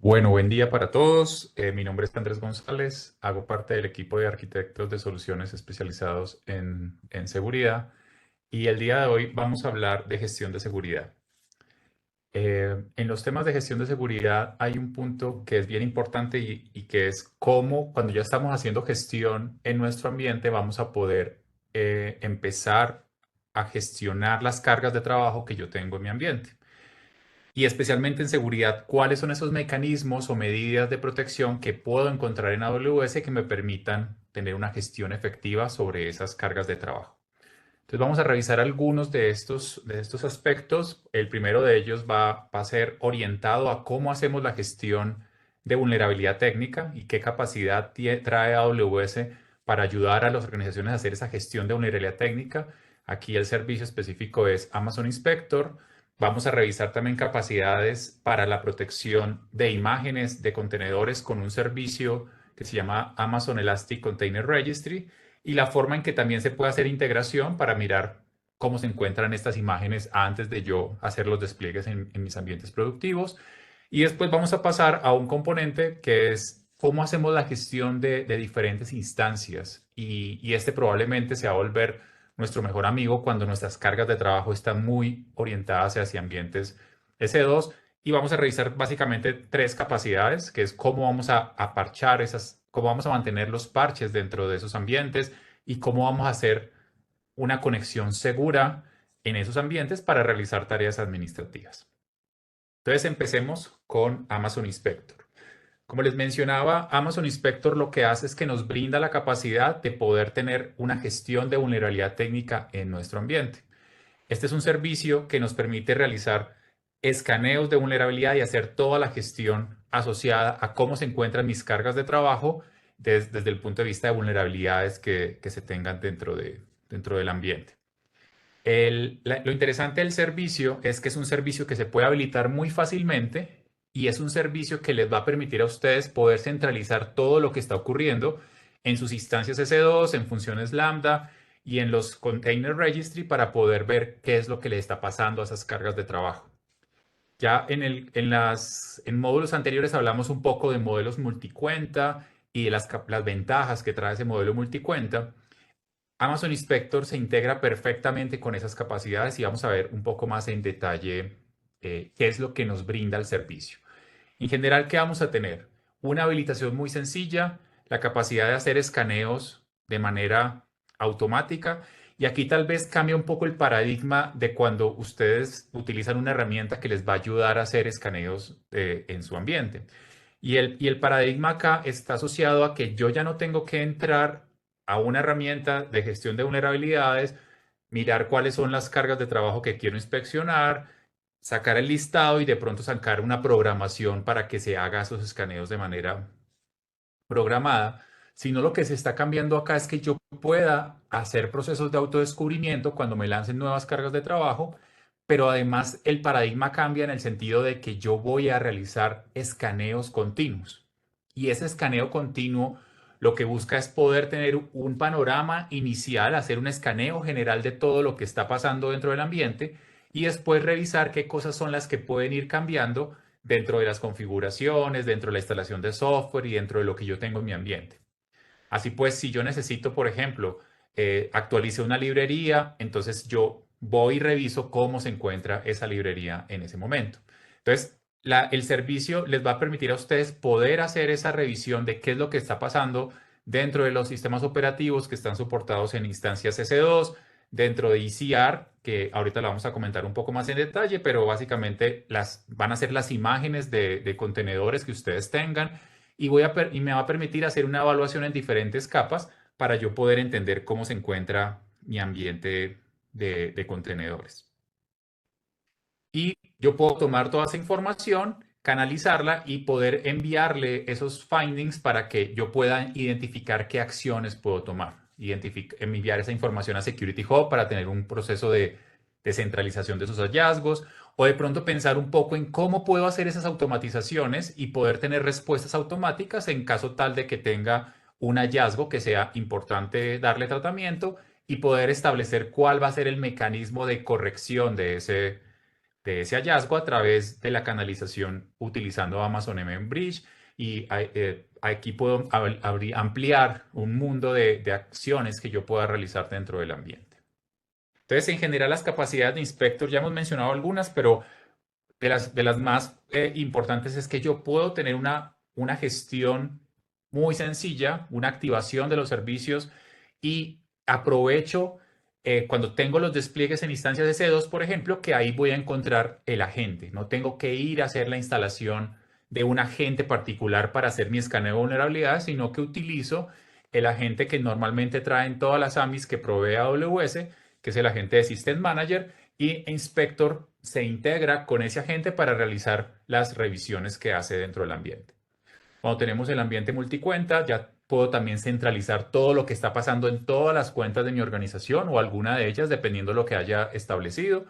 Bueno, buen día para todos. Mi nombre es Andrés González, hago parte del equipo de arquitectos de soluciones especializados en seguridad y el día de hoy vamos a hablar de gestión de seguridad. En los temas de gestión de seguridad hay un punto que es bien importante y que es cómo cuando ya estamos haciendo gestión en nuestro ambiente vamos a poder empezar a gestionar las cargas de trabajo que yo tengo en mi ambiente. Y especialmente en seguridad, ¿cuáles son esos mecanismos o medidas de protección que puedo encontrar en AWS que me permitan tener una gestión efectiva sobre esas cargas de trabajo? Entonces vamos a revisar algunos de estos aspectos. El primero de ellos va a ser orientado a cómo hacemos la gestión de vulnerabilidad técnica y qué capacidad trae AWS para ayudar a las organizaciones a hacer esa gestión de vulnerabilidad técnica. Aquí el servicio específico es Amazon Inspector. Vamos a revisar también capacidades para la protección de imágenes de contenedores con un servicio que se llama Amazon Elastic Container Registry y la forma en que también se puede hacer integración para mirar cómo se encuentran estas imágenes antes de yo hacer los despliegues en mis ambientes productivos. Y después vamos a pasar a un componente que es cómo hacemos la gestión de diferentes instancias. Y este probablemente se va a volver nuestro mejor amigo cuando nuestras cargas de trabajo están muy orientadas hacia ambientes S2. Y vamos a revisar básicamente tres capacidades, que es cómo vamos a parchar esas, cómo vamos a mantener los parches dentro de esos ambientes y cómo vamos a hacer una conexión segura en esos ambientes para realizar tareas administrativas. Entonces empecemos con Amazon Inspector. Como les mencionaba, Amazon Inspector lo que hace es que nos brinda la capacidad de poder tener una gestión de vulnerabilidad técnica en nuestro ambiente. Este es un servicio que nos permite realizar escaneos de vulnerabilidad y hacer toda la gestión asociada a cómo se encuentran mis cargas de trabajo desde el punto de vista de vulnerabilidades que se tengan dentro del ambiente. Lo interesante del servicio es que es un servicio que se puede habilitar muy fácilmente y es un servicio que les va a permitir a ustedes poder centralizar todo lo que está ocurriendo en sus instancias S2, en funciones Lambda y en los Container Registry para poder ver qué es lo que le está pasando a esas cargas de trabajo. Ya en módulos anteriores hablamos un poco de modelos multicuenta y de las ventajas que trae ese modelo multicuenta. Amazon Inspector se integra perfectamente con esas capacidades y vamos a ver un poco más en detalle qué es lo que nos brinda el servicio. En general, ¿qué vamos a tener? Una habilitación muy sencilla, la capacidad de hacer escaneos de manera automática y aquí tal vez cambia un poco el paradigma de cuando ustedes utilizan una herramienta que les va a ayudar a hacer escaneos en su ambiente. Y el paradigma acá está asociado a que yo ya no tengo que entrar a una herramienta de gestión de vulnerabilidades, mirar cuáles son las cargas de trabajo que quiero inspeccionar, sacar el listado y de pronto sacar una programación para que se haga esos escaneos de manera programada, sino lo que se está cambiando acá es que yo pueda hacer procesos de autodescubrimiento cuando me lancen nuevas cargas de trabajo, pero además el paradigma cambia en el sentido de que yo voy a realizar escaneos continuos. Y ese escaneo continuo lo que busca es poder tener un panorama inicial, hacer un escaneo general de todo lo que está pasando dentro del ambiente y después revisar qué cosas son las que pueden ir cambiando dentro de las configuraciones, dentro de la instalación de software y dentro de lo que yo tengo en mi ambiente. Así pues, si yo necesito, por ejemplo, actualice una librería, entonces yo voy y reviso cómo se encuentra esa librería en ese momento. Entonces, el servicio les va a permitir a ustedes poder hacer esa revisión de qué es lo que está pasando dentro de los sistemas operativos que están soportados en instancias S2, dentro de ECR, que ahorita lo vamos a comentar un poco más en detalle, pero básicamente van a ser las imágenes de contenedores que ustedes tengan y me va a permitir hacer una evaluación en diferentes capas para yo poder entender cómo se encuentra mi ambiente de contenedores. Y yo puedo tomar toda esa información, canalizarla y poder enviarle esos findings para que yo pueda identificar qué acciones puedo tomar. Enviar esa información a Security Hub para tener un proceso de centralización de esos hallazgos o de pronto pensar un poco en cómo puedo hacer esas automatizaciones y poder tener respuestas automáticas en caso tal de que tenga un hallazgo que sea importante darle tratamiento y poder establecer cuál va a ser el mecanismo de corrección de ese hallazgo a través de la canalización utilizando Amazon MMBridge y aquí puedo ampliar un mundo de acciones que yo pueda realizar dentro del ambiente. Entonces, en general, las capacidades de inspector, ya hemos mencionado algunas, pero de las más importantes es que yo puedo tener una gestión muy sencilla, una activación de los servicios y aprovecho cuando tengo los despliegues en instancias de C2, por ejemplo, que ahí voy a encontrar el agente. No tengo que ir a hacer la instalación de un agente particular para hacer mi escaneo de vulnerabilidad, sino que utilizo el agente que normalmente traen todas las AMIs que provee AWS, que es el agente de System Manager, y Inspector se integra con ese agente para realizar las revisiones que hace dentro del ambiente. Cuando tenemos el ambiente multicuenta, ya puedo también centralizar todo lo que está pasando en todas las cuentas de mi organización o alguna de ellas, dependiendo de lo que haya establecido.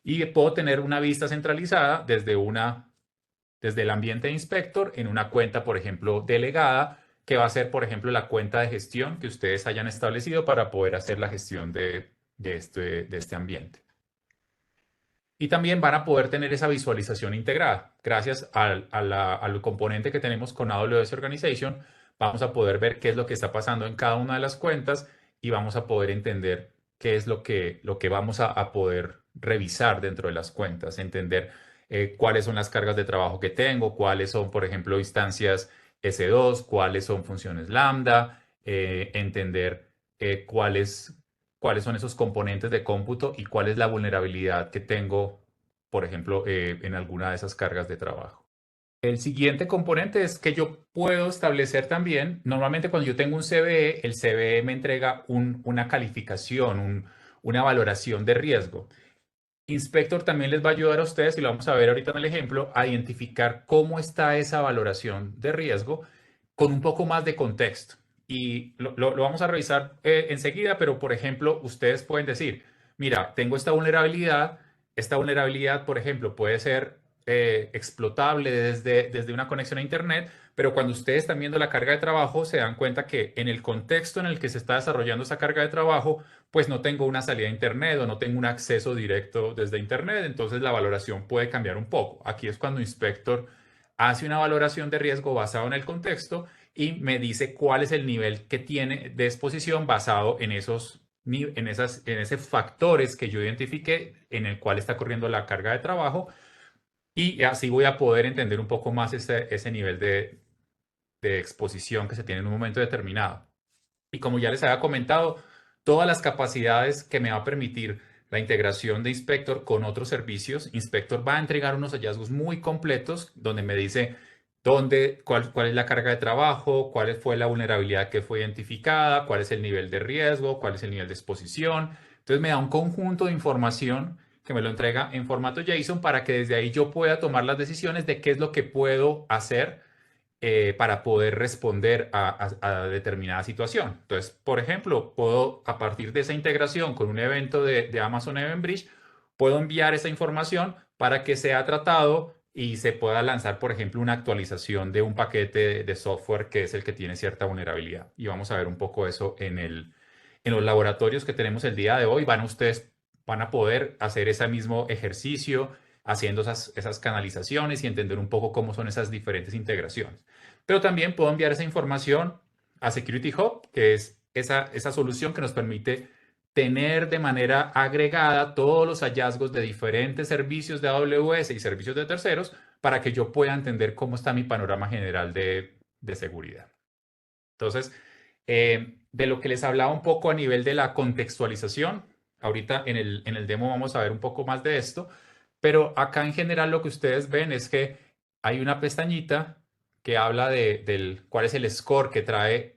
Y puedo tener una vista centralizada desde el ambiente de Inspector en una cuenta, por ejemplo, delegada, que va a ser, por ejemplo, la cuenta de gestión que ustedes hayan establecido para poder hacer la gestión de este ambiente. Y también van a poder tener esa visualización integrada. Gracias al componente que tenemos con AWS Organization, vamos a poder ver qué es lo que está pasando en cada una de las cuentas y vamos a poder entender qué es lo que vamos a poder revisar dentro de las cuentas, entender cuáles son las cargas de trabajo que tengo, cuáles son, por ejemplo, instancias S2, cuáles son funciones Lambda, entender cuáles son esos componentes de cómputo y cuál es la vulnerabilidad que tengo, por ejemplo, en alguna de esas cargas de trabajo. El siguiente componente es que yo puedo establecer también, normalmente cuando yo tengo un CVE, el CVE me entrega una calificación, una valoración de riesgo. Inspector también les va a ayudar a ustedes, y lo vamos a ver ahorita en el ejemplo, a identificar cómo está esa valoración de riesgo con un poco más de contexto. Y lo vamos a revisar enseguida, pero por ejemplo, ustedes pueden decir, mira, tengo esta vulnerabilidad, por ejemplo, puede ser explotable desde una conexión a Internet, pero cuando ustedes están viendo la carga de trabajo, se dan cuenta que en el contexto en el que se está desarrollando esa carga de trabajo, pues no tengo una salida a Internet o no tengo un acceso directo desde Internet, entonces la valoración puede cambiar un poco. Aquí es cuando Inspector hace una valoración de riesgo basado en el contexto y me dice cuál es el nivel que tiene de exposición basado en esos factores que yo identifiqué en el cual está corriendo la carga de trabajo, y así voy a poder entender un poco más ese nivel de exposición que se tiene en un momento determinado. Y como ya les había comentado, todas las capacidades que me va a permitir la integración de Inspector con otros servicios, Inspector va a entregar unos hallazgos muy completos donde me dice cuál es la carga de trabajo, cuál fue la vulnerabilidad que fue identificada, cuál es el nivel de riesgo, cuál es el nivel de exposición. Entonces me da un conjunto de información que me lo entrega en formato JSON para que desde ahí yo pueda tomar las decisiones de qué es lo que puedo hacer para poder responder a determinada situación. Entonces, por ejemplo, puedo, a partir de esa integración con un evento de Amazon Event Bridge, puedo enviar esa información para que sea tratado y se pueda lanzar, por ejemplo, una actualización de un paquete de software que es el que tiene cierta vulnerabilidad. Y vamos a ver un poco eso en los laboratorios que tenemos el día de hoy. Ustedes van a poder hacer ese mismo ejercicio haciendo esas canalizaciones y entender un poco cómo son esas diferentes integraciones. Pero también puedo enviar esa información a Security Hub, que es esa solución que nos permite tener de manera agregada todos los hallazgos de diferentes servicios de AWS y servicios de terceros para que yo pueda entender cómo está mi panorama general de seguridad. Entonces, de lo que les hablaba un poco a nivel de la contextualización, ahorita en el demo vamos a ver un poco más de esto, pero acá en general lo que ustedes ven es que hay una pestañita que habla del cuál es el score que trae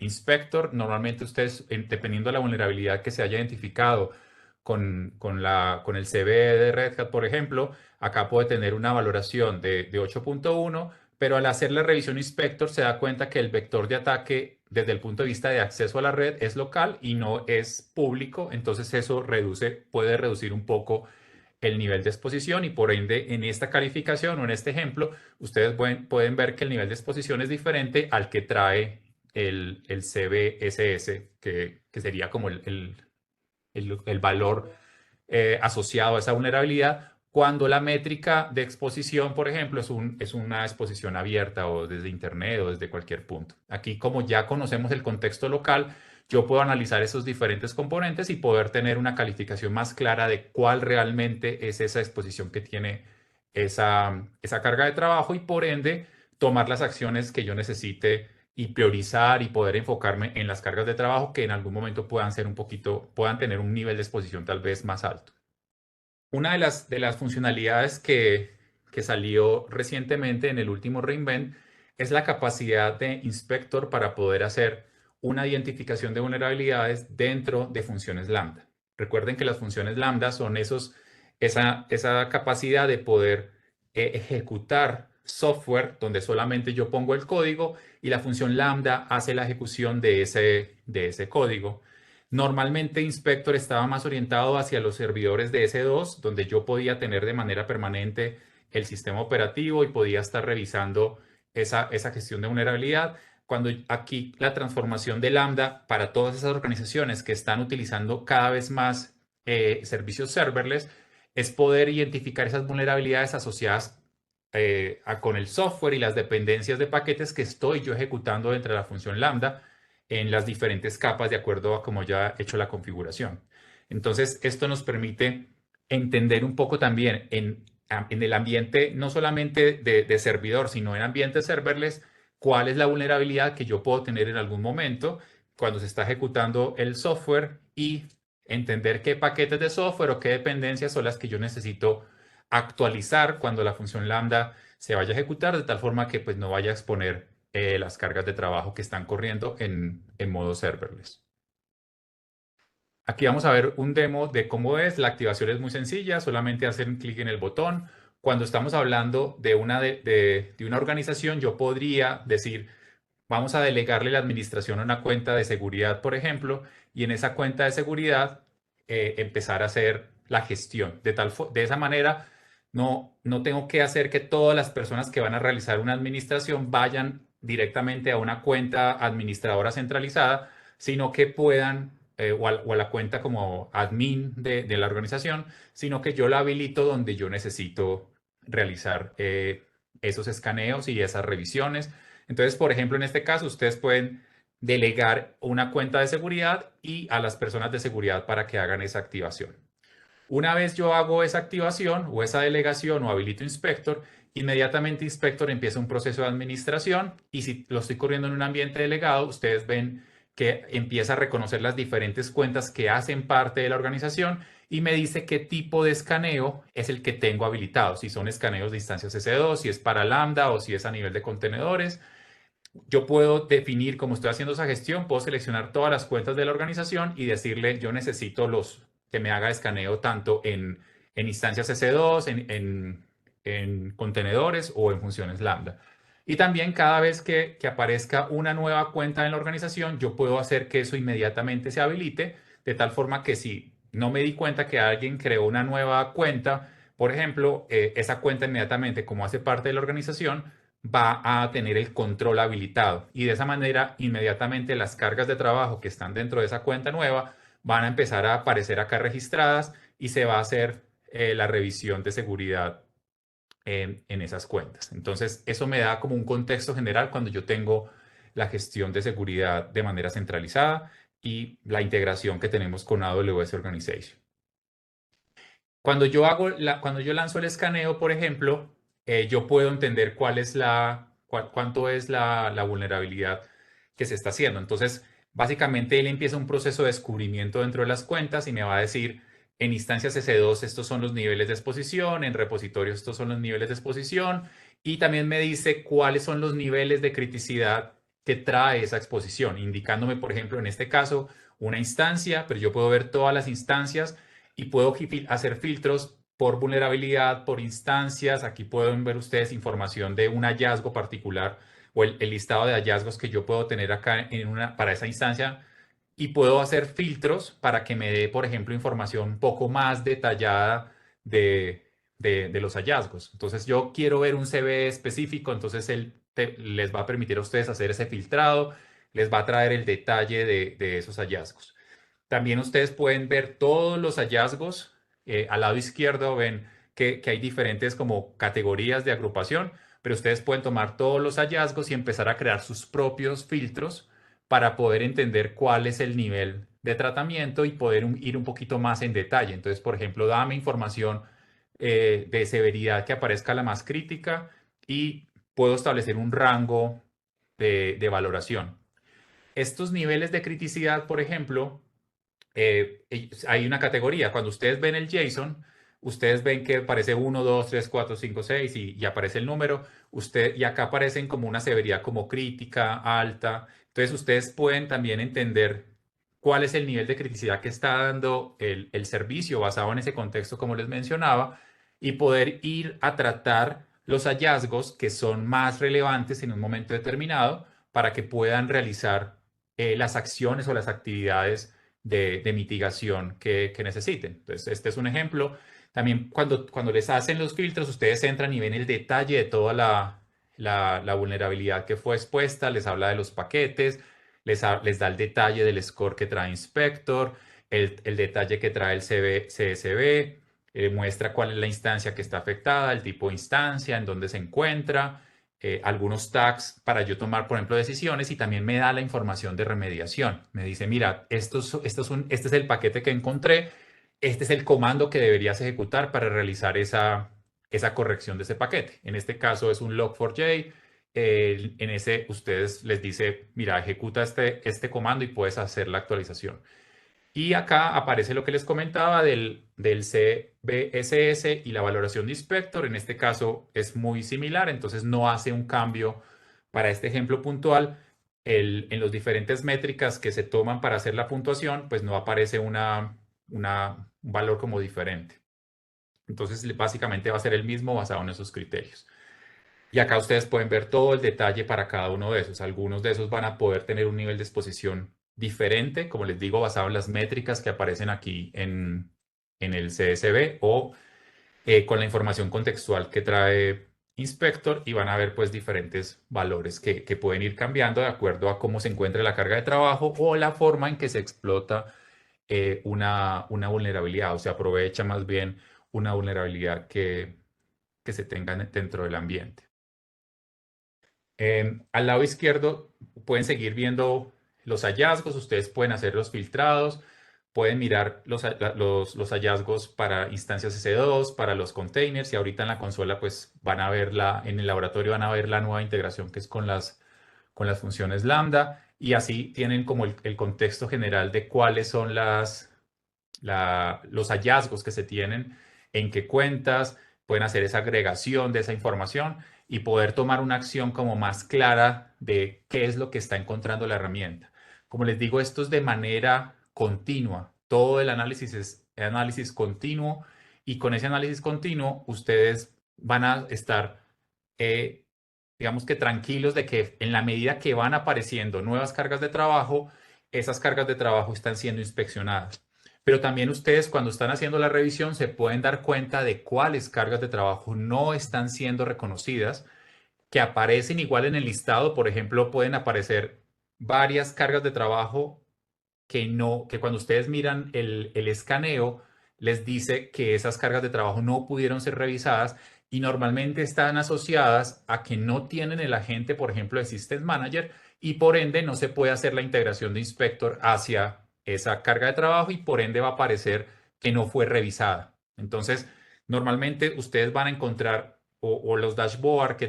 Inspector. Normalmente ustedes, dependiendo de la vulnerabilidad que se haya identificado con el CVE de Red Hat, por ejemplo, acá puede tener una valoración de 8.1, pero al hacer la revisión Inspector se da cuenta que el vector de ataque desde el punto de vista de acceso a la red es local y no es público, entonces eso puede reducir un poco el nivel de exposición y por ende en esta calificación o en este ejemplo ustedes pueden ver que el nivel de exposición es diferente al que trae el CVSS, que sería como el valor asociado a esa vulnerabilidad, cuando la métrica de exposición, por ejemplo, es una exposición abierta o desde internet o desde cualquier punto. Aquí, como ya conocemos el contexto local, yo puedo analizar esos diferentes componentes y poder tener una calificación más clara de cuál realmente es esa exposición que tiene esa carga de trabajo y por ende tomar las acciones que yo necesite y priorizar y poder enfocarme en las cargas de trabajo que en algún momento puedan ser puedan tener un nivel de exposición tal vez más alto. Una de las funcionalidades que salió recientemente en el último reInvent es la capacidad de Inspector para poder hacer una identificación de vulnerabilidades dentro de funciones Lambda. Recuerden que las funciones Lambda son esa capacidad de poder ejecutar software donde solamente yo pongo el código y la función Lambda hace la ejecución de ese código. Normalmente Inspector estaba más orientado hacia los servidores de S2, donde yo podía tener de manera permanente el sistema operativo y podía estar revisando esa gestión de vulnerabilidad. Cuando aquí la transformación de Lambda para todas esas organizaciones que están utilizando cada vez más servicios serverless es poder identificar esas vulnerabilidades asociadas con el software y las dependencias de paquetes que estoy yo ejecutando dentro de la función Lambda en las diferentes capas de acuerdo a cómo ya he hecho la configuración. Entonces, esto nos permite entender un poco también en el ambiente, no solamente de servidor, sino en ambientes serverless, cuál es la vulnerabilidad que yo puedo tener en algún momento cuando se está ejecutando el software y entender qué paquetes de software o qué dependencias son las que yo necesito actualizar cuando la función lambda se vaya a ejecutar de tal forma que pues no vaya a exponer las cargas de trabajo que están corriendo en modo serverless. Aquí vamos a ver un demo de cómo es. La activación es muy sencilla, solamente hacer un clic en el botón. Cuando estamos hablando de una organización, yo podría decir, vamos a delegarle la administración a una cuenta de seguridad, por ejemplo, y en esa cuenta de seguridad empezar a hacer la gestión. De esa manera, no tengo que hacer que todas las personas que van a realizar una administración vayan directamente a una cuenta administradora centralizada, sino que puedan, o a la cuenta como admin de la organización, sino que yo la habilito donde yo necesito realizar esos escaneos y esas revisiones. Entonces, por ejemplo, en este caso, ustedes pueden delegar una cuenta de seguridad y a las personas de seguridad para que hagan esa activación. Una vez yo hago esa activación o esa delegación o habilito Inspector, inmediatamente Inspector empieza un proceso de administración y si lo estoy corriendo en un ambiente delegado, ustedes ven que empieza a reconocer las diferentes cuentas que hacen parte de la organización y me dice qué tipo de escaneo es el que tengo habilitado, si son escaneos de instancias S2, si es para Lambda o si es a nivel de contenedores. Yo puedo definir, como estoy haciendo esa gestión, puedo seleccionar todas las cuentas de la organización y decirle, yo necesito que me haga escaneo tanto en instancias S2, en contenedores o en funciones Lambda. Y también cada vez que aparezca una nueva cuenta en la organización, yo puedo hacer que eso inmediatamente se habilite, de tal forma que si no me di cuenta que alguien creó una nueva cuenta, por ejemplo, esa cuenta inmediatamente, como hace parte de la organización, va a tener el control habilitado y de esa manera inmediatamente las cargas de trabajo que están dentro de esa cuenta nueva van a empezar a aparecer acá registradas y se va a hacer la revisión de seguridad en esas cuentas. Entonces, eso me da como un contexto general cuando yo tengo la gestión de seguridad de manera centralizada y la integración que tenemos con AWS Organization. Cuando yo lanzo el escaneo, por ejemplo, yo puedo entender cuánto es la vulnerabilidad que se está haciendo. Entonces, básicamente él empieza un proceso de descubrimiento dentro de las cuentas y me va a decir, en instancias S2 estos son los niveles de exposición, en repositorios estos son los niveles de exposición y también me dice cuáles son los niveles de criticidad que trae esa exposición, indicándome, por ejemplo, en este caso, una instancia, pero yo puedo ver todas las instancias y puedo hacer filtros por vulnerabilidad, por instancias. Aquí pueden ver ustedes información de un hallazgo particular o el listado de hallazgos que yo puedo tener acá para esa instancia y puedo hacer filtros para que me dé, por ejemplo, información un poco más detallada de los hallazgos. Entonces yo quiero ver un CV específico, entonces él les va a permitir a ustedes hacer ese filtrado, les va a traer el detalle de esos hallazgos. También ustedes pueden ver todos los hallazgos. Al lado izquierdo ven que hay diferentes como categorías de agrupación, pero ustedes pueden tomar todos los hallazgos y empezar a crear sus propios filtros para poder entender cuál es el nivel de tratamiento y poder ir un poquito más en detalle. Entonces, por ejemplo, dame información de severidad que aparezca la más crítica y puedo establecer un rango de valoración. Estos niveles de criticidad, por ejemplo, hay una categoría. Cuando ustedes ven el JSON, ustedes ven que aparece 1, 2, 3, 4, 5, 6 y aparece el número. Y acá aparecen como una severidad como crítica, alta. Entonces ustedes pueden también entender cuál es el nivel de criticidad que está dando el servicio basado en ese contexto, como les mencionaba, y poder ir a tratar los hallazgos que son más relevantes en un momento determinado para que puedan realizar las acciones o las actividades de mitigación que necesiten. Entonces, este es un ejemplo. También cuando les hacen los filtros, ustedes entran y ven el detalle de toda la vulnerabilidad que fue expuesta, les habla de los paquetes, les da el detalle del score que trae Inspector, el detalle que trae el CSV, muestra cuál es la instancia que está afectada, el tipo de instancia, en dónde se encuentra, algunos tags para yo tomar, por ejemplo, decisiones y también me da la información de remediación. Me dice, mira, este es el paquete que encontré, este es el comando que deberías ejecutar para realizar esa corrección de ese paquete. En este caso es un log4j. En ese ustedes les dice, mira, ejecuta este comando y puedes hacer la actualización. Y acá aparece lo que les comentaba del CBSS y la valoración de Inspector. En este caso es muy similar, entonces no hace un cambio para este ejemplo puntual. En los diferentes métricas que se toman para hacer la puntuación, pues no aparece un valor como diferente. Entonces básicamente va a ser el mismo basado en esos criterios. Y acá ustedes pueden ver todo el detalle para cada uno de esos. Algunos de esos van a poder tener un nivel de exposición diferente, como les digo, basado en las métricas que aparecen aquí en el CSV o con la información contextual que trae Inspector y van a ver pues diferentes valores que pueden ir cambiando de acuerdo a cómo se encuentre la carga de trabajo o la forma en que se explota una vulnerabilidad o se aprovecha más bien una vulnerabilidad que se tenga dentro del ambiente. Al lado izquierdo pueden seguir viendo los hallazgos, ustedes pueden hacer los filtrados, pueden mirar los hallazgos para instancias S2, para los containers y ahorita en la consola pues van a verla, en el laboratorio van a ver la nueva integración que es con las funciones Lambda y así tienen como el contexto general de cuáles son los hallazgos que se tienen, en qué cuentas, pueden hacer esa agregación de esa información y poder tomar una acción como más clara de qué es lo que está encontrando la herramienta. Como les digo, esto es de manera continua. Todo el análisis es análisis continuo y con ese análisis continuo ustedes van a estar, eh, digamos que tranquilos de que en la medida que van apareciendo nuevas cargas de trabajo, esas cargas de trabajo están siendo inspeccionadas. Pero también ustedes cuando están haciendo la revisión se pueden dar cuenta de cuáles cargas de trabajo no están siendo reconocidas, que aparecen igual en el listado. Por ejemplo, pueden aparecer varias cargas de trabajo que cuando ustedes miran el escaneo, les dice que esas cargas de trabajo no pudieron ser revisadas y normalmente están asociadas a que no tienen el agente, por ejemplo, de System Manager y por ende no se puede hacer la integración de Inspector hacia esa carga de trabajo y por ende va a aparecer que no fue revisada. Entonces, normalmente ustedes van a encontrar o los dashboard que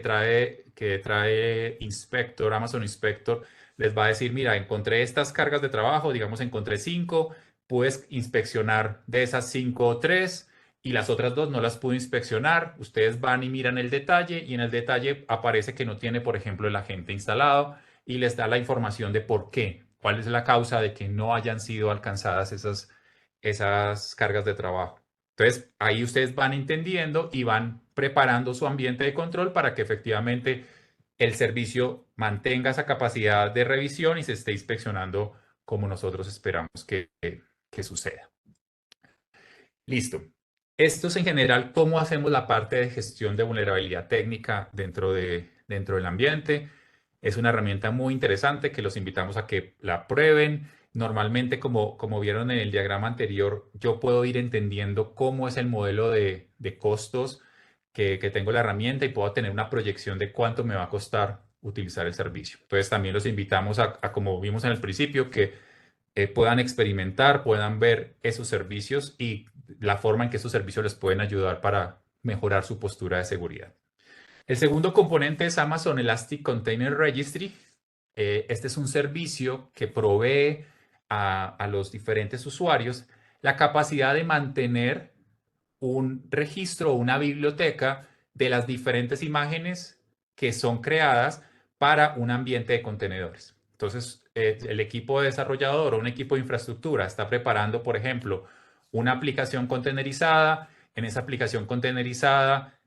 trae Inspector, Amazon Inspector, les va a decir, mira, encontré estas cargas de trabajo, digamos, encontré 5, puedes inspeccionar de esas 5 o 3 y las otras 2 no las pude inspeccionar. Ustedes van y miran el detalle y en el detalle aparece que no tiene, por ejemplo, el agente instalado y les da la información de por qué, cuál es la causa de que no hayan sido alcanzadas esas cargas de trabajo. Entonces, ahí ustedes van entendiendo y van preparando su ambiente de control para que efectivamente el servicio mantenga esa capacidad de revisión y se esté inspeccionando como nosotros esperamos que suceda. Listo. Esto es en general cómo hacemos la parte de gestión de vulnerabilidad técnica dentro del ambiente. Es una herramienta muy interesante que los invitamos a que la prueben. Normalmente, como vieron en el diagrama anterior, yo puedo ir entendiendo cómo es el modelo de costos que tengo la herramienta y puedo tener una proyección de cuánto me va a costar utilizar el servicio. Entonces, también los invitamos como vimos en el principio, que puedan experimentar, puedan ver esos servicios y la forma en que esos servicios les pueden ayudar para mejorar su postura de seguridad. El segundo componente es Amazon Elastic Container Registry. Este es un servicio que provee a los diferentes usuarios la capacidad de mantener un registro o una biblioteca de las diferentes imágenes que son creadas para un ambiente de contenedores. Entonces, el equipo desarrollador o un equipo de infraestructura está preparando, por ejemplo, una aplicación contenerizada. En esa aplicación contenerizada,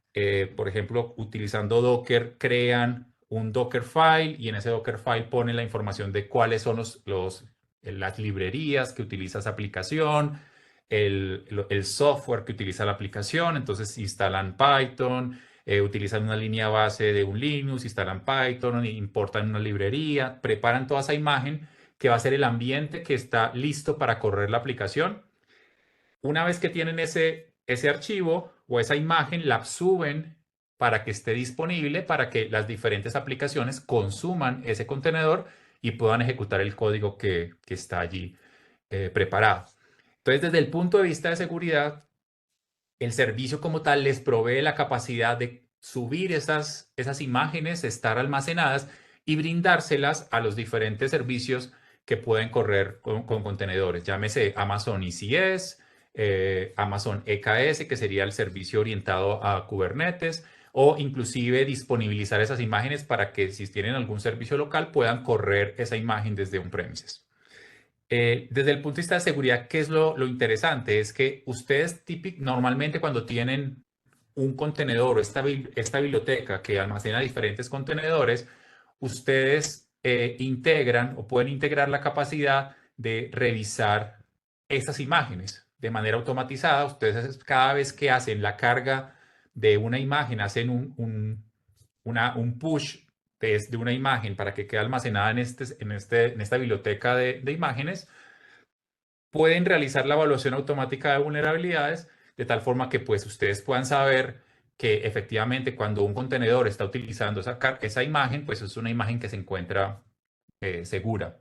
por ejemplo, utilizando Docker, crean un Dockerfile y en ese Dockerfile ponen la información de cuáles son las librerías que utiliza esa aplicación, el software que utiliza la aplicación. Entonces instalan Python, utilizan una línea base de un Linux, instalan Python, importan una librería, preparan toda esa imagen que va a ser el ambiente que está listo para correr la aplicación. Una vez que tienen ese archivo o esa imagen, la suben para que esté disponible para que las diferentes aplicaciones consuman ese contenedor y puedan ejecutar el código que está allí preparado. Entonces, desde el punto de vista de seguridad, el servicio como tal les provee la capacidad de subir esas imágenes, estar almacenadas y brindárselas a los diferentes servicios que pueden correr con contenedores. Llámese Amazon ECS, Amazon EKS, que sería el servicio orientado a Kubernetes, o inclusive disponibilizar esas imágenes para que si tienen algún servicio local puedan correr esa imagen desde un premises. Desde el punto de vista de seguridad, ¿qué es lo interesante? Es que ustedes normalmente cuando tienen un contenedor o esta biblioteca que almacena diferentes contenedores, ustedes integran o pueden integrar la capacidad de revisar esas imágenes de manera automatizada. Ustedes cada vez que hacen la carga de una imagen, hacen un push de una imagen para que quede almacenada en esta biblioteca de imágenes, pueden realizar la evaluación automática de vulnerabilidades de tal forma que pues ustedes puedan saber que efectivamente cuando un contenedor está utilizando esa imagen, pues es una imagen que se encuentra segura.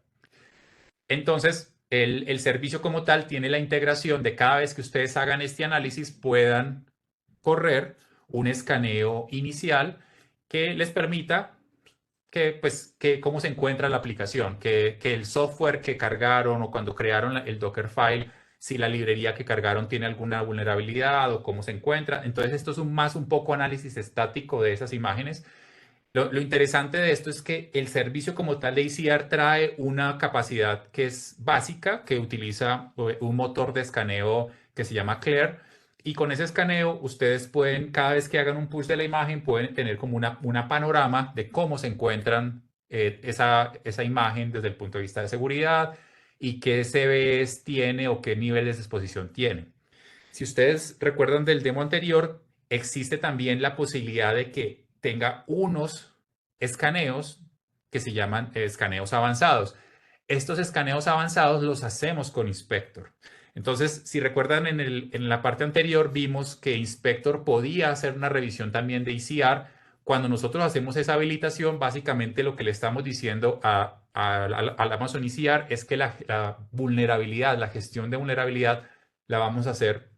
Entonces, el servicio como tal tiene la integración de cada vez que ustedes hagan este análisis puedan correr un escaneo inicial que les permita pues, cómo se encuentra la aplicación, que el software que cargaron o cuando crearon el Dockerfile, si la librería que cargaron tiene alguna vulnerabilidad o cómo se encuentra. Entonces, esto es un poco análisis estático de esas imágenes. Lo interesante de esto es que el servicio como tal de ECR trae una capacidad que es básica, que utiliza un motor de escaneo que se llama Claire. Y con ese escaneo, ustedes pueden, cada vez que hagan un push de la imagen, pueden tener como una panorama de cómo se encuentran esa imagen desde el punto de vista de seguridad y qué CVEs tiene o qué niveles de exposición tiene. Si ustedes recuerdan del demo anterior, existe también la posibilidad de que tenga unos escaneos que se llaman escaneos avanzados. Estos escaneos avanzados los hacemos con Inspector. Entonces, si recuerdan en la parte anterior, vimos que Inspector podía hacer una revisión también de ECR. Cuando nosotros hacemos esa habilitación, básicamente lo que le estamos diciendo al Amazon ECR es que la vulnerabilidad, la gestión de vulnerabilidad, la vamos a hacer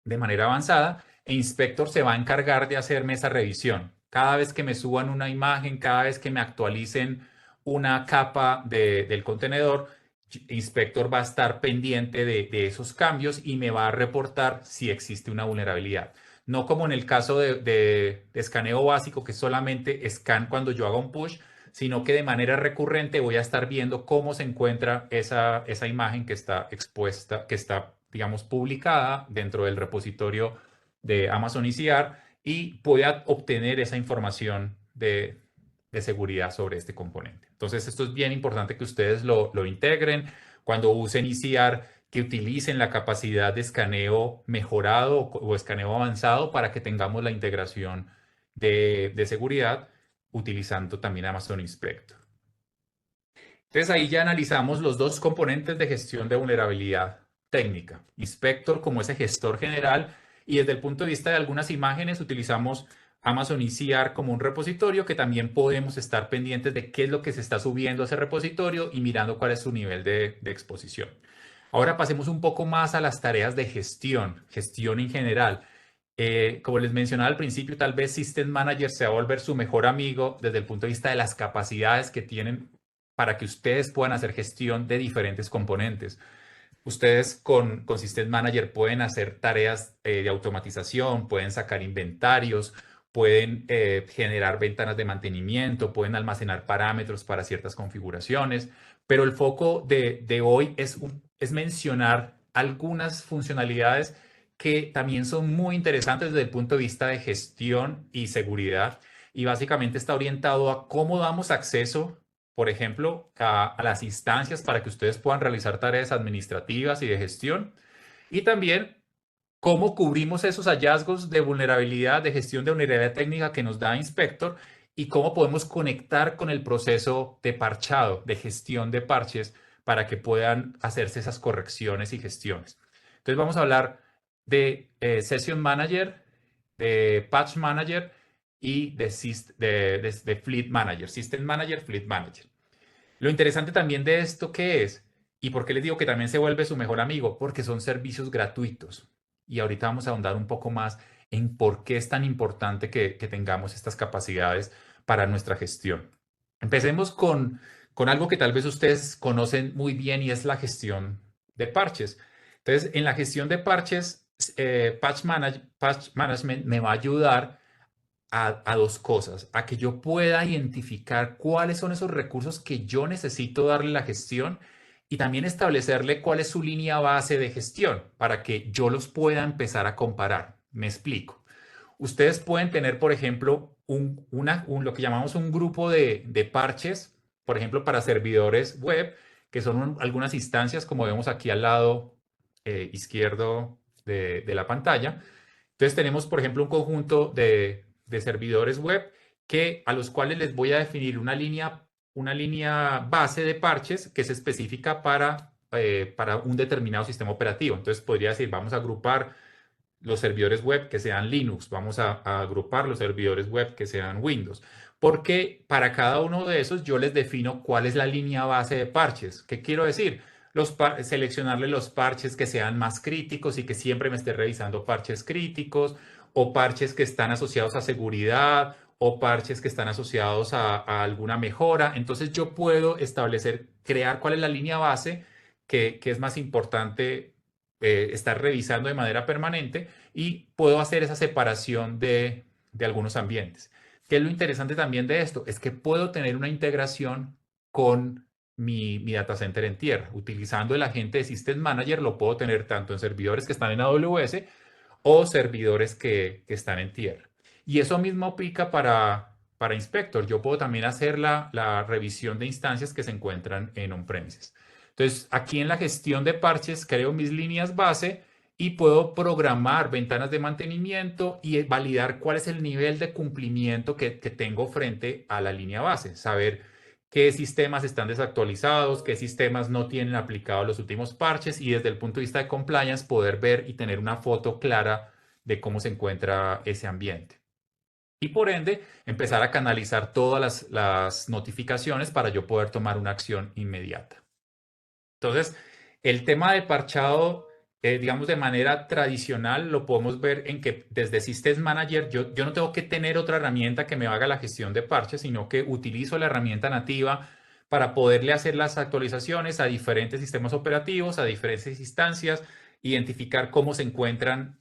de manera avanzada e Inspector se va a encargar de hacerme esa revisión. Cada vez que me suban una imagen, cada vez que me actualicen una capa del contenedor, Inspector va a estar pendiente de esos cambios y me va a reportar si existe una vulnerabilidad. No como en el caso de escaneo básico, que es solamente scan cuando yo haga un push, sino que de manera recurrente voy a estar viendo cómo se encuentra esa imagen que está expuesta, que está, digamos, publicada dentro del repositorio de Amazon ECR y pueda obtener esa información de seguridad sobre este componente. Entonces, esto es bien importante que ustedes lo integren. Cuando usen ECR, que utilicen la capacidad de escaneo mejorado o escaneo avanzado para que tengamos la integración de seguridad utilizando también Amazon Inspector. Entonces ahí ya analizamos los dos componentes de gestión de vulnerabilidad técnica. Inspector como ese gestor general y desde el punto de vista de algunas imágenes utilizamos Amazon ECR como un repositorio que también podemos estar pendientes de qué es lo que se está subiendo a ese repositorio y mirando cuál es su nivel de exposición. Ahora pasemos un poco más a las tareas de gestión en general. Como les mencionaba al principio, tal vez System Manager se va a volver su mejor amigo desde el punto de vista de las capacidades que tienen para que ustedes puedan hacer gestión de diferentes componentes. Ustedes con System Manager pueden hacer tareas de automatización, pueden sacar inventarios, pueden generar ventanas de mantenimiento, pueden almacenar parámetros para ciertas configuraciones, pero el foco de hoy es mencionar algunas funcionalidades que también son muy interesantes desde el punto de vista de gestión y seguridad y básicamente está orientado a cómo damos acceso, por ejemplo, a las instancias para que ustedes puedan realizar tareas administrativas y de gestión. Y también cómo cubrimos esos hallazgos de vulnerabilidad, de gestión de vulnerabilidad técnica que nos da Inspector y cómo podemos conectar con el proceso de parchado, de gestión de parches para que puedan hacerse esas correcciones y gestiones. Entonces vamos a hablar de Session Manager, de Patch Manager y de Fleet Manager, System Manager, Fleet Manager. Lo interesante también de esto, ¿qué es? ¿Y por qué les digo que también se vuelve su mejor amigo? Porque son servicios gratuitos. Y ahorita vamos a ahondar un poco más en por qué es tan importante que tengamos estas capacidades para nuestra gestión. Empecemos con algo que tal vez ustedes conocen muy bien y es la gestión de parches. Entonces, en la gestión de parches, Patch Management me va a ayudar a dos cosas, a que yo pueda identificar cuáles son esos recursos que yo necesito darle la gestión y también establecerle cuál es su línea base de gestión para que yo los pueda empezar a comparar. Me explico. Ustedes pueden tener, por ejemplo, lo que llamamos un grupo de parches, por ejemplo, para servidores web, que son algunas instancias, como vemos aquí al lado izquierdo de la pantalla. Entonces tenemos, por ejemplo, un conjunto de servidores web a los cuales les voy a definir una línea base de parches que es específica para un determinado sistema operativo. Entonces podría decir, vamos a agrupar los servidores web que sean Linux, vamos a agrupar los servidores web que sean Windows, porque para cada uno de esos yo les defino cuál es la línea base de parches. ¿Qué quiero decir? Seleccionarle los parches que sean más críticos y que siempre me esté revisando parches críticos o parches que están asociados a seguridad o parches que están asociados a alguna mejora. Entonces yo puedo establecer, crear cuál es la línea base que es más importante estar revisando de manera permanente y puedo hacer esa separación de algunos ambientes. ¿Qué es lo interesante también de esto? Es que puedo tener una integración con mi data center en tierra. Utilizando el agente de System Manager lo puedo tener tanto en servidores que están en AWS o servidores que están en tierra. Y eso mismo aplica para Inspector. Yo puedo también hacer la revisión de instancias que se encuentran en on-premises. Entonces, aquí en la gestión de parches creo mis líneas base y puedo programar ventanas de mantenimiento y validar cuál es el nivel de cumplimiento que tengo frente a la línea base. Saber qué sistemas están desactualizados, qué sistemas no tienen aplicados los últimos parches y desde el punto de vista de compliance poder ver y tener una foto clara de cómo se encuentra ese ambiente. Y por ende, empezar a canalizar todas las notificaciones para yo poder tomar una acción inmediata. Entonces, el tema de parchado, digamos de manera tradicional, lo podemos ver en que desde System Manager yo no tengo que tener otra herramienta que me haga la gestión de parches, sino que utilizo la herramienta nativa para poderle hacer las actualizaciones a diferentes sistemas operativos, a diferentes instancias, identificar cómo se encuentran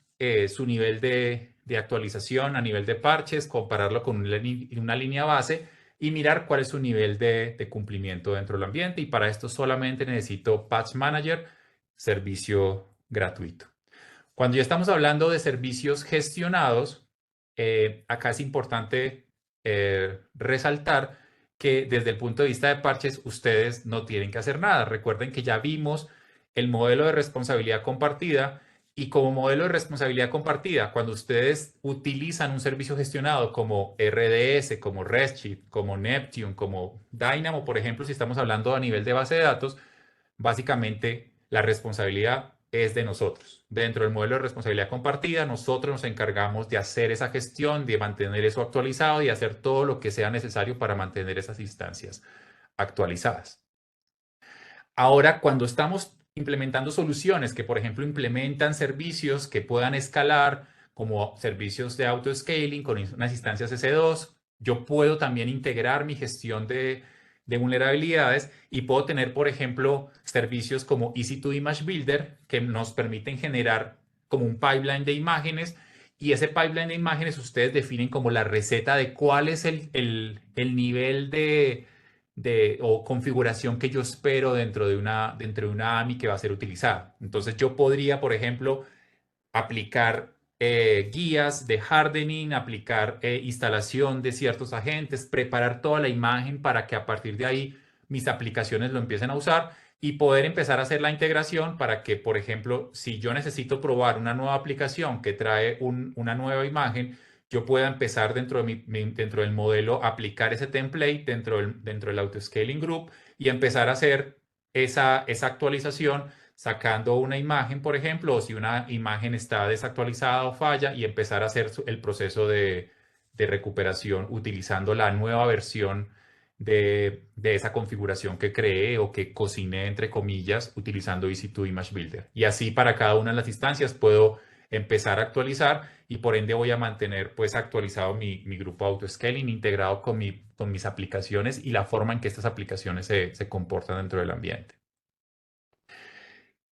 su nivel de actualización a nivel de parches, compararlo con una línea base y mirar cuál es su nivel de cumplimiento dentro del ambiente. Y para esto solamente necesito Patch Manager, servicio gratuito. Cuando ya estamos hablando de servicios gestionados, acá es importante resaltar que desde el punto de vista de parches, ustedes no tienen que hacer nada. Recuerden que ya vimos el modelo de responsabilidad compartida Y como modelo de responsabilidad compartida, cuando ustedes utilizan un servicio gestionado como RDS, como Redshift, como Neptune, como Dynamo, por ejemplo, si estamos hablando a nivel de base de datos, básicamente la responsabilidad es de nosotros. Dentro del modelo de responsabilidad compartida, nosotros nos encargamos de hacer esa gestión, de mantener eso actualizado y hacer todo lo que sea necesario para mantener esas instancias actualizadas. Ahora, cuando estamos implementando soluciones que, por ejemplo, implementan servicios que puedan escalar, como servicios de auto-scaling con unas instancias S2, yo puedo también integrar mi gestión de vulnerabilidades y puedo tener, por ejemplo, servicios como EC2 Image Builder que nos permiten generar como un pipeline de imágenes y ese pipeline de imágenes ustedes definen como la receta de cuál es el nivel o configuración que yo espero dentro de una AMI que va a ser utilizada. Entonces yo podría, por ejemplo, aplicar guías de hardening, aplicar instalación de ciertos agentes, preparar toda la imagen para que a partir de ahí mis aplicaciones lo empiecen a usar y poder empezar a hacer la integración para que, por ejemplo, si yo necesito probar una nueva aplicación que trae una nueva imagen, yo pueda empezar dentro del modelo, aplicar ese template dentro del Autoscaling Group y empezar a hacer esa actualización sacando una imagen, por ejemplo, o si una imagen está desactualizada o falla y empezar a hacer el proceso de recuperación utilizando la nueva versión de esa configuración que creé o que cociné, entre comillas, utilizando EC2 Image Builder. Y así para cada una de las instancias puedo empezar a actualizar y por ende voy a mantener pues actualizado mi grupo Autoscaling integrado con mis aplicaciones y la forma en que estas aplicaciones se comportan dentro del ambiente.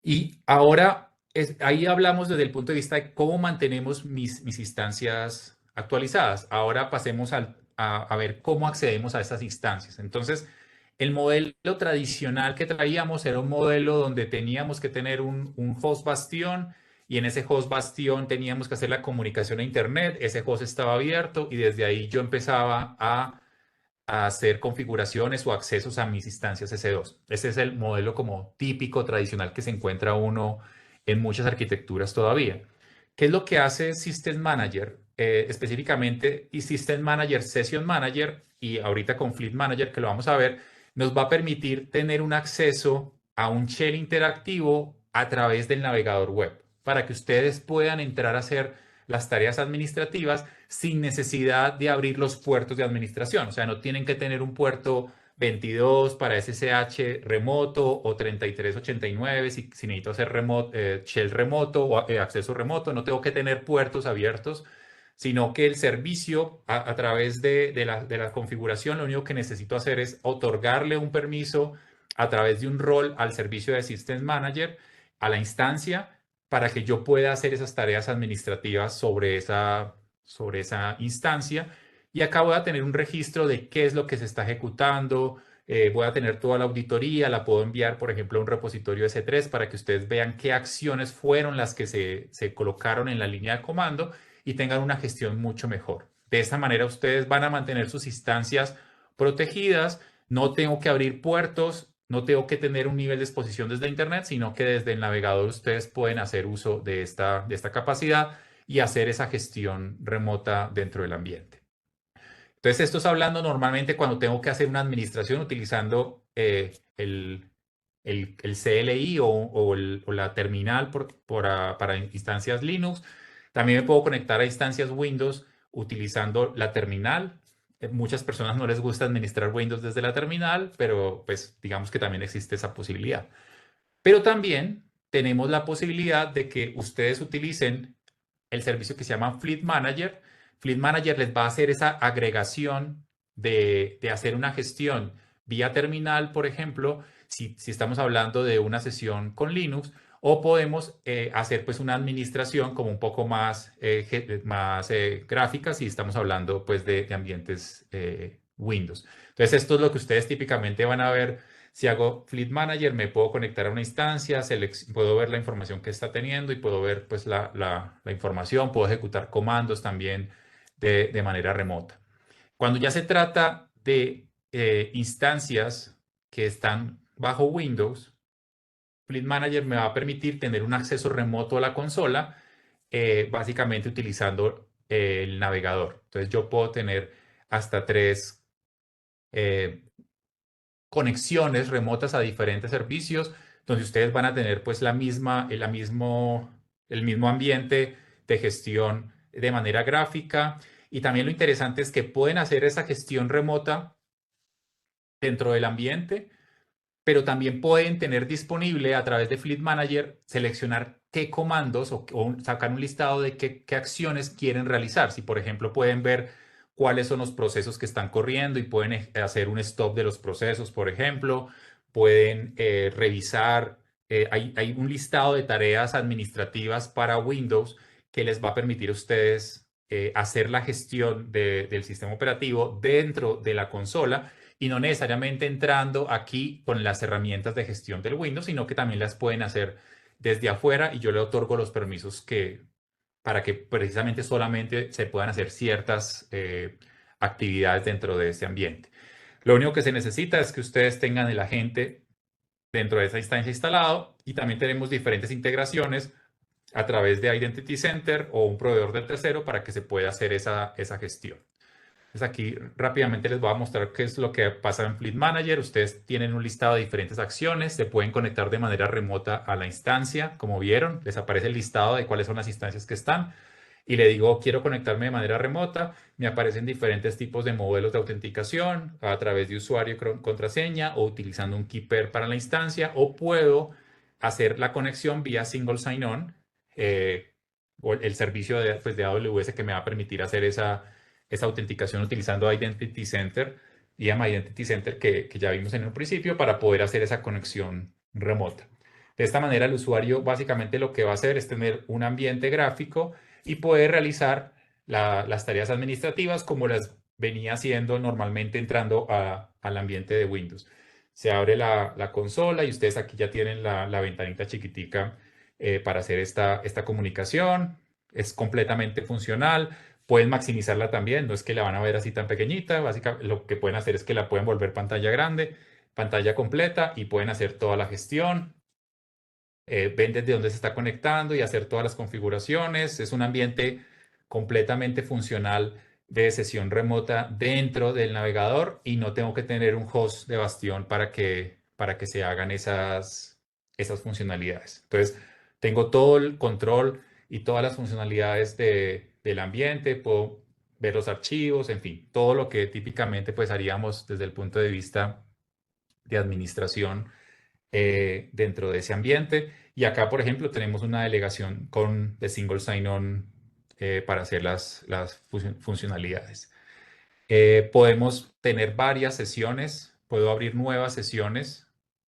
Y ahora ahí hablamos desde el punto de vista de cómo mantenemos mis instancias actualizadas. Ahora pasemos a ver cómo accedemos a esas instancias. Entonces, el modelo tradicional que traíamos era un modelo donde teníamos que tener un host bastión y en ese host bastión teníamos que hacer la comunicación a Internet. Ese host estaba abierto y desde ahí yo empezaba a hacer configuraciones o accesos a mis instancias S2. Ese es el modelo como típico, tradicional que se encuentra uno en muchas arquitecturas todavía. ¿Qué es lo que hace System Manager? Específicamente, y System Manager, Session Manager, y ahorita con Fleet Manager, que lo vamos a ver, nos va a permitir tener un acceso a un shell interactivo a través del navegador web, para que ustedes puedan entrar a hacer las tareas administrativas sin necesidad de abrir los puertos de administración. O sea, no tienen que tener un puerto 22 para SSH remoto o 3389 si necesito hacer shell remoto o acceso remoto. No tengo que tener puertos abiertos, sino que el servicio a través de la configuración, lo único que necesito hacer es otorgarle un permiso a través de un rol al servicio de System Manager, a la instancia, para que yo pueda hacer esas tareas administrativas sobre esa instancia. Y acá voy a tener un registro de qué es lo que se está ejecutando. Voy a tener toda la auditoría, la puedo enviar, por ejemplo, a un repositorio S3 para que ustedes vean qué acciones fueron las que se colocaron en la línea de comando y tengan una gestión mucho mejor. De esta manera ustedes van a mantener sus instancias protegidas, no tengo que abrir puertos, no tengo que tener un nivel de exposición desde Internet, sino que desde el navegador ustedes pueden hacer uso de esta capacidad y hacer esa gestión remota dentro del ambiente. Entonces, esto es hablando normalmente cuando tengo que hacer una administración utilizando el CLI o la terminal para instancias Linux. También me puedo conectar a instancias Windows utilizando la terminal. Muchas personas no les gusta administrar Windows desde la terminal, pero pues digamos que también existe esa posibilidad. Pero también tenemos la posibilidad de que ustedes utilicen el servicio que se llama Fleet Manager. Fleet Manager les va a hacer esa agregación de hacer una gestión vía terminal, por ejemplo, si estamos hablando de una sesión con Linux, o podemos hacer pues una administración como un poco más gráfica si estamos hablando pues de ambientes Windows. Entonces esto es lo que ustedes típicamente van a ver. Si hago Fleet Manager, me puedo conectar a una instancia, puedo ver la información que está teniendo y puedo ver pues, la información, puedo ejecutar comandos también de manera remota. Cuando ya se trata de instancias que están bajo Windows, Fleet Manager me va a permitir tener un acceso remoto a la consola, básicamente utilizando el navegador. Entonces yo puedo tener hasta tres eh, conexiones remotas a diferentes servicios, donde ustedes van a tener pues el mismo ambiente de gestión de manera gráfica. Y también lo interesante es que pueden hacer esa gestión remota dentro del ambiente, pero también pueden tener disponible a través de Fleet Manager seleccionar qué comandos o sacar un listado de qué acciones quieren realizar. Si, por ejemplo, pueden ver cuáles son los procesos que están corriendo y pueden hacer un stop de los procesos, por ejemplo, pueden revisar, hay un listado de tareas administrativas para Windows que les va a permitir a ustedes hacer la gestión del sistema operativo dentro de la consola y no necesariamente entrando aquí con las herramientas de gestión del Windows, sino que también las pueden hacer desde afuera y yo le otorgo los permisos para que precisamente solamente se puedan hacer ciertas actividades dentro de ese ambiente. Lo único que se necesita es que ustedes tengan el agente dentro de esa instancia instalado y también tenemos diferentes integraciones a través de Identity Center o un proveedor de tercero para que se pueda hacer esa gestión. Entonces aquí rápidamente les voy a mostrar qué es lo que pasa en Fleet Manager. Ustedes tienen un listado de diferentes acciones, se pueden conectar de manera remota a la instancia, como vieron, les aparece el listado de cuáles son las instancias que están y le digo quiero conectarme de manera remota, me aparecen diferentes tipos de modelos de autenticación a través de usuario y contraseña o utilizando un keeper para la instancia o puedo hacer la conexión vía single sign-on o el servicio pues, de AWS que me va a permitir hacer esa autenticación utilizando Identity Center, IAM Identity Center que ya vimos en un principio para poder hacer esa conexión remota. De esta manera el usuario básicamente lo que va a hacer es tener un ambiente gráfico y poder realizar las tareas administrativas como las venía haciendo normalmente entrando al ambiente de Windows. Se abre la consola y ustedes aquí ya tienen la ventanita chiquitica para hacer esta comunicación. Es completamente funcional. Pueden maximizarla también, no es que la van a ver así tan pequeñita. Básicamente lo que pueden hacer es que la pueden volver pantalla grande, pantalla completa y pueden hacer toda la gestión. Ven desde dónde se está conectando y hacer todas las configuraciones. Es un ambiente completamente funcional de sesión remota dentro del navegador y no tengo que tener un host de Bastión para que se hagan esas funcionalidades. Entonces, tengo todo el control y todas las funcionalidades del ambiente, puedo ver los archivos, en fin, todo lo que típicamente pues haríamos desde el punto de vista de administración dentro de ese ambiente. Y acá, por ejemplo, tenemos una delegación de single sign-on para hacer las funcionalidades. Podemos tener varias sesiones, puedo abrir nuevas sesiones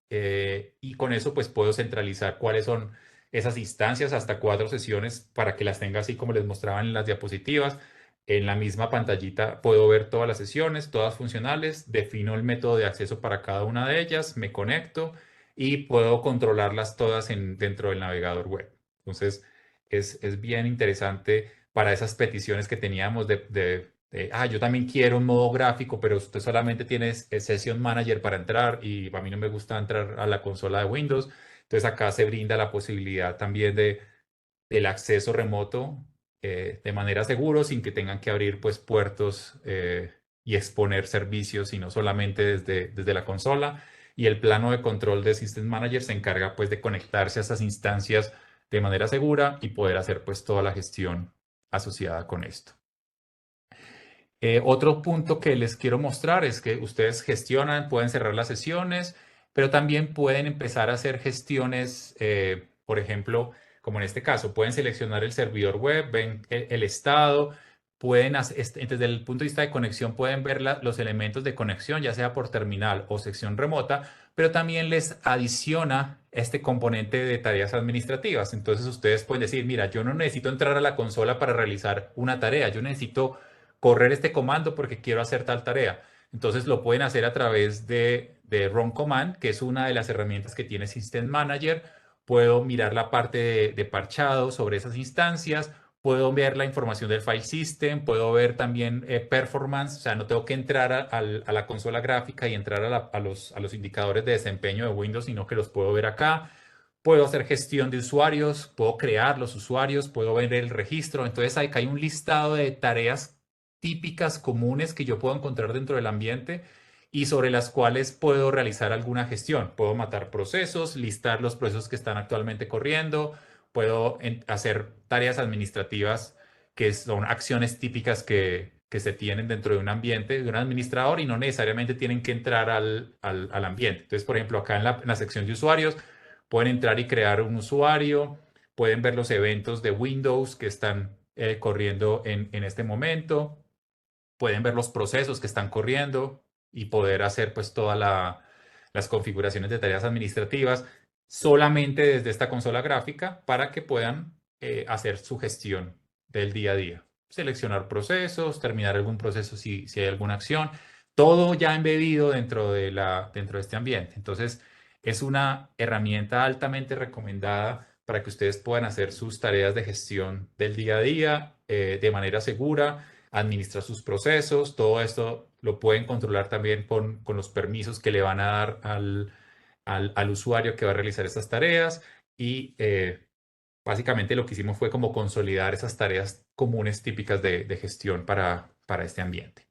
y con eso pues puedo centralizar cuáles son esas instancias, hasta 4 sesiones para que las tenga así como les mostraban en las diapositivas. En la misma pantallita puedo ver todas las sesiones, todas funcionales, defino el método de acceso para cada una de ellas, me conecto y puedo controlarlas todas dentro del navegador web. Entonces es bien interesante para esas peticiones que teníamos yo también quiero un modo gráfico, pero usted solamente tiene Session Manager para entrar y a mí no me gusta entrar a la consola de Windows. Entonces acá se brinda la posibilidad también del acceso remoto de manera segura sin que tengan que abrir pues puertos y exponer servicios, sino solamente desde la consola. Y el plano de control de System Manager se encarga pues de conectarse a esas instancias de manera segura y poder hacer pues toda la gestión asociada con esto. Otro punto que les quiero mostrar es que ustedes gestionan, pueden cerrar las sesiones, pero también pueden empezar a hacer gestiones, por ejemplo, como en este caso, pueden seleccionar el servidor web, ven el estado, pueden hacer, desde el punto de vista de conexión, pueden ver los elementos de conexión, ya sea por terminal o sección remota, pero también les adiciona este componente de tareas administrativas. Entonces ustedes pueden decir, mira, yo no necesito entrar a la consola para realizar una tarea, yo necesito correr este comando porque quiero hacer tal tarea. Entonces lo pueden hacer a través de Run Command, que es una de las herramientas que tiene System Manager. Puedo mirar la parte de parchado sobre esas instancias. Puedo ver la información del file system, puedo ver también performance, o sea, no tengo que entrar a la consola gráfica y entrar a los indicadores de desempeño de Windows, sino que los puedo ver acá. Puedo hacer gestión de usuarios, puedo crear los usuarios, puedo ver el registro. Entonces acá hay un listado de tareas típicas, comunes que yo puedo encontrar dentro del ambiente y sobre las cuales puedo realizar alguna gestión. Puedo matar procesos, listar los procesos que están actualmente corriendo, puedo hacer tareas administrativas que son acciones típicas que se tienen dentro de un ambiente de un administrador y no necesariamente tienen que entrar al ambiente. Entonces, por ejemplo, acá en la sección de usuarios, pueden entrar y crear un usuario, pueden ver los eventos de Windows que están corriendo en este momento, pueden ver los procesos que están corriendo y poder hacer pues todas las configuraciones de tareas administrativas solamente desde esta consola gráfica para que puedan hacer su gestión del día a día. Seleccionar procesos, terminar algún proceso si hay alguna acción, todo ya embedido dentro de este ambiente. Entonces, es una herramienta altamente recomendada para que ustedes puedan hacer sus tareas de gestión del día a día de manera segura, administrar sus procesos. Todo esto lo pueden controlar también con los permisos que le van a dar al usuario que va a realizar estas tareas. Y básicamente lo que hicimos fue como consolidar esas tareas comunes típicas de gestión para este ambiente.